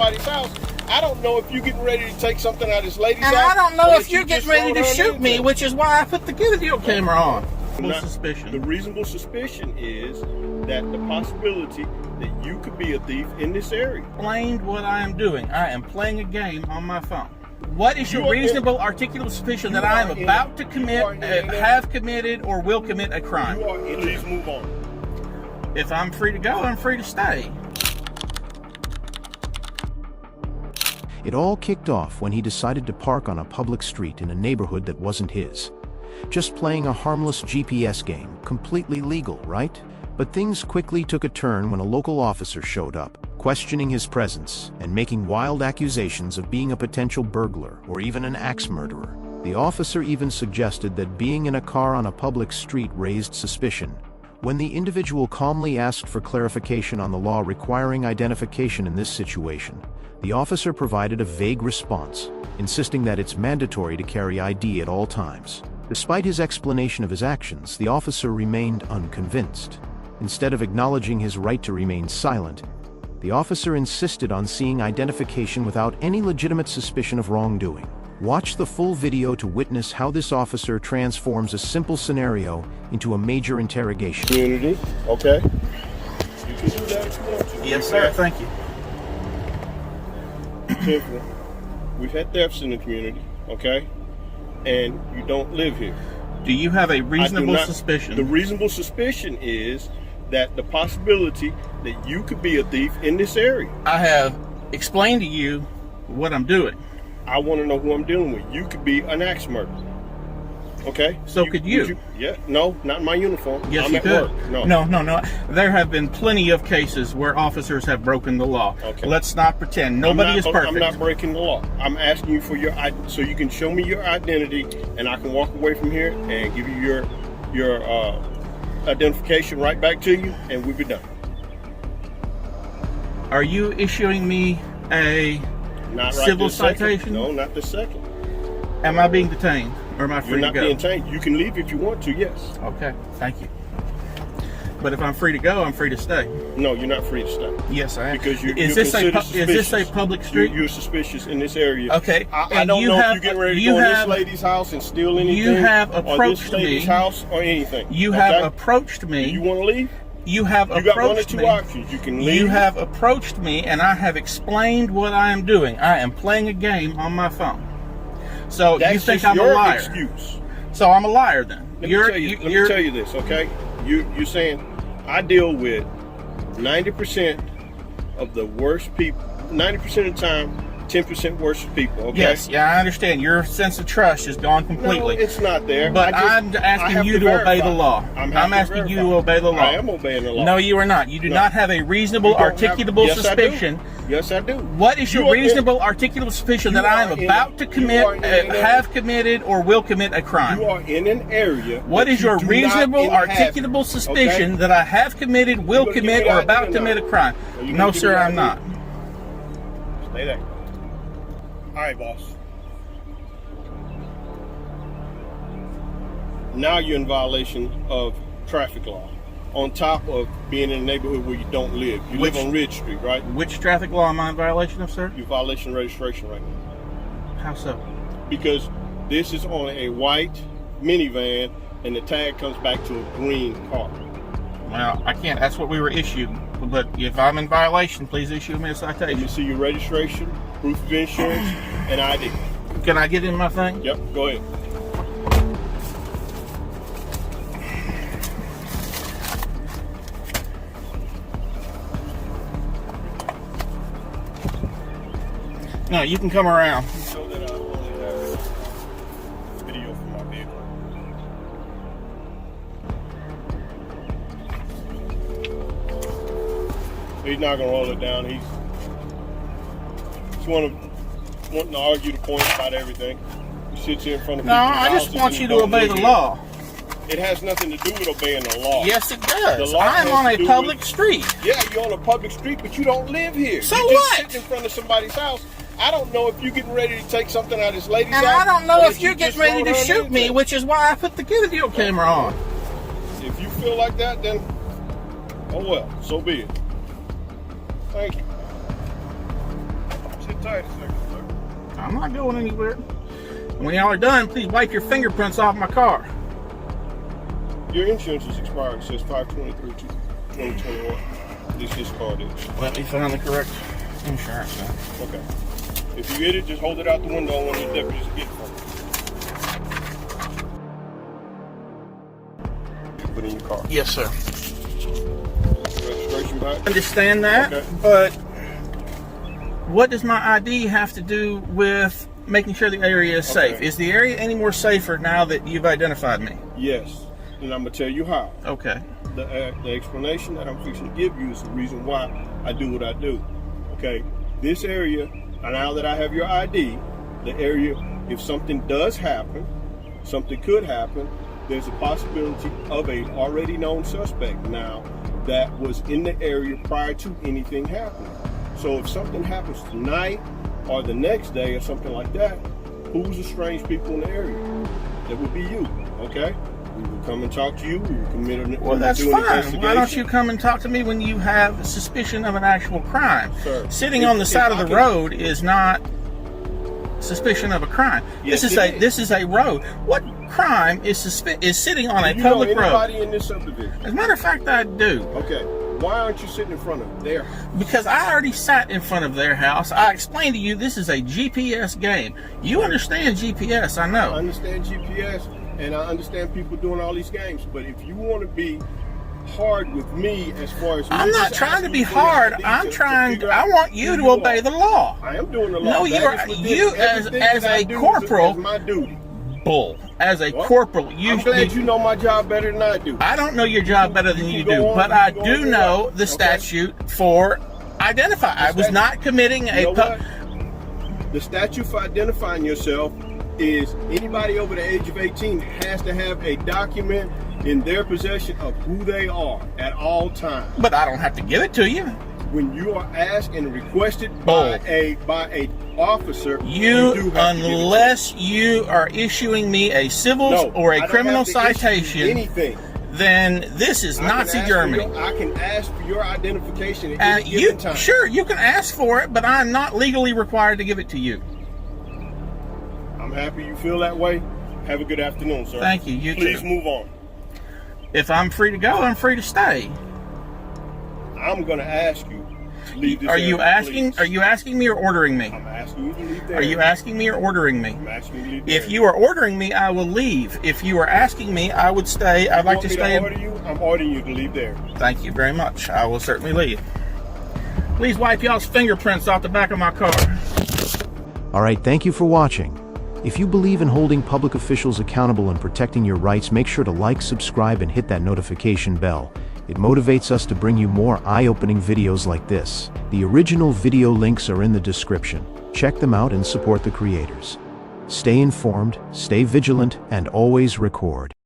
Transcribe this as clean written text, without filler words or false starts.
somebody's house. I don't know if you're getting ready to take something out of this lady's house. And I don't know if you're getting ready to shoot me, which is why I put the video camera on. The reasonable suspicion is that the possibility that you could be a thief in this area. Explained what I am doing. I am playing a game on my phone. What is your reasonable, articulable suspicion that I am about to commit, have committed, or will commit a crime? Please move on. If I'm free to go, I'm free to stay. It all kicked off when he decided to park on a public street in a neighborhood that wasn't his. Just playing a harmless GPS game, completely legal, right? But things quickly took a turn when a local officer showed up, questioning his presence and making wild accusations of being a potential burglar or even an axe murderer. The officer even suggested that being in a car on a public street raised suspicion. When the individual calmly asked for clarification on the law requiring identification in this situation, the officer provided a vague response, insisting that it's mandatory to carry ID at all times. Despite his explanation of his actions, the officer remained unconvinced. Instead of acknowledging his right to remain silent, the officer insisted on seeing identification without any legitimate suspicion of wrongdoing. Watch the full video to witness how this officer transforms a simple scenario into a major interrogation. Community, okay? You can do that if you want to. Yes, sir. Thank you. We've had thefts in the community, okay? And you don't live here. Do you have a reasonable suspicion? The reasonable suspicion is that the possibility that you could be a thief in this area. I have explained to you what I'm doing. I want to know who I'm dealing with. You could be an axe murderer. Okay? So could you? Yeah. No, not in my uniform. Yes, I'm you at could. work. No. There have been plenty of cases where officers have broken the law. Okay. Let's not pretend. Nobody is perfect. I'm not breaking the law. I'm asking you for your so you can show me your identity, and I can walk away from here and give you your identification right back to you, and we'll be done. Are you issuing me a civil citation? No, not this second. Am I being detained, or am I free to go? You're not being detained. You can leave if you want to, yes. Okay, thank you. But if I'm free to go, I'm free to stay. No, you're not free to stay. Yes, I am. Because is this a public street? You're suspicious in this area. Okay. I don't know if you're getting ready to go in this lady's house and steal anything. You have approached or this lady's house or anything. You have approached me. Do you want to leave? You have approached me. You got one or two options. You can leave. You have approached me, and I have explained what I am doing. I am playing a game on my phone. So that's you think just I'm a liar? Excuse. So I'm a liar then. Let me tell you this, okay? You're saying I deal with 90% of the worst people, 90% of the time, 10% worse people, okay? Yes, yeah, I understand. Your sense of trust is gone completely. No, it's not there. But I'm asking you to obey the law. I'm asking you to obey the law. I am obeying the law. No, you are not. You do not have a reasonable, articulable suspicion. Yes, I do. What is your reasonable, articulable suspicion that I am about to commit, have committed, or will commit a crime? You are in an area. What is your reasonable, articulable suspicion that I have committed, will commit, or about to commit a crime? No, sir, I'm not. Stay there. All right, boss. Now you're in violation of traffic law. On top of being in a neighborhood where you don't live. You live on Ridge Street, right? Which traffic law am I in violation of, sir? You're violation of registration right now. How so? Because this is on a white minivan and the tag comes back to a green car. Well, I can't. That's what we were issued. But if I'm in violation, please issue me a citation. Let me see your registration, proof of insurance, and ID. Can I get in my thing? Yep, go ahead. No, you can come around. So that I only have video from my vehicle. He's not gonna roll it down. He's wanting to argue the point about everything. He sits here in front of people. No, I just want you to obey the law. It has nothing to do with obeying the law. Yes, it does. I'm on a public street. Yeah, you're on a public street, but you don't live here. So you're what? Just sitting in front of somebody's house. I don't know if you're getting ready to take something out of this lady's house. And I don't know if you're getting ready to shoot me, which is why I put the video camera on. If you feel like that, then, oh well, so be it. Thank you. tight a second, sir. I'm not going anywhere. When y'all are done, please wipe your fingerprints off my car. Your insurance is expired. It says 5/23/2021. At least this card is. Let me find the correct insurance then. Okay. If you get it, just hold it out the window and one of the deputies will get it from you. Put it in your car. Yes, sir. Registration back. Understand that, Okay. but what does my ID have to do with making sure the area is safe? Okay. Is the area any more safer now that you've identified me? Yes. And I'm going to tell you how. Okay. The explanation that I'm fixing to give you is the reason why I do what I do. Okay? This area, now that I have your ID, the area, if something does happen, something could happen, there's a possibility of a already known suspect now that was in the area prior to anything happening. So if something happens tonight or the next day or something like that, who's the strange people in the area? That would be you, okay? We will come and talk to you. We will commit an Well, that's do an fine. Why investigation. don't you come and talk to me when you have suspicion of an actual crime? Sir, Sitting on the side of the road is not suspicion of a crime. Yes, this is a road. What crime is sitting on a Do you public know road? anybody in this subdivision? As a matter of fact, I do. Okay. Why aren't you sitting in front of their house? Because I already sat in front of their house. I explained to you this is a GPS game. You understand GPS, I I know. understand GPS and I understand people doing all these games, but if you want to be hard with me as far as I'm not trying to be hard. I want you to obey the law. I am doing the law. No, you are. You as a corporal. Is my duty. Bull. As a Well, corporal, I'm glad you know my job better than I do. I don't know your job better than you do, but I do know the statute for identify. I was not committing You a. know what? The statute for identifying yourself is anybody over the age of 18 has to have a document in their possession of who they are at all times. But I don't have to give it to you. When you are asked and requested Bull. by a officer, You, do have to give it to unless you are issuing me a civil No, or I a don't criminal have to issue you citation, anything. then this is I can Nazi ask for Germany. I can ask for your identification at any You given time. sure you can ask for it, but I'm not legally required to give it to you. I'm happy you feel that way. Have a good afternoon, sir. Thank you. You Please too. move on. If I'm free to go, I'm free to stay. I'm going to ask you to leave this Are you area, asking? please. Are you asking me or ordering me? I'm asking you to leave there. Are you asking me or ordering me? I'm asking you to leave the If area. you are ordering me, I will leave. If you are asking me, I would stay. I'd like to stay. Order you? I'm ordering you to leave there. Thank you very much. I will certainly leave. Please wipe y'all's fingerprints off the back of my car. All right, thank you for watching. If you believe in holding public officials accountable and protecting your rights, make sure to like, subscribe, and hit that notification bell. It motivates us to bring you more eye-opening videos like this. The original video links are in the description. Check them out and support the creators. Stay informed, stay vigilant, and always record.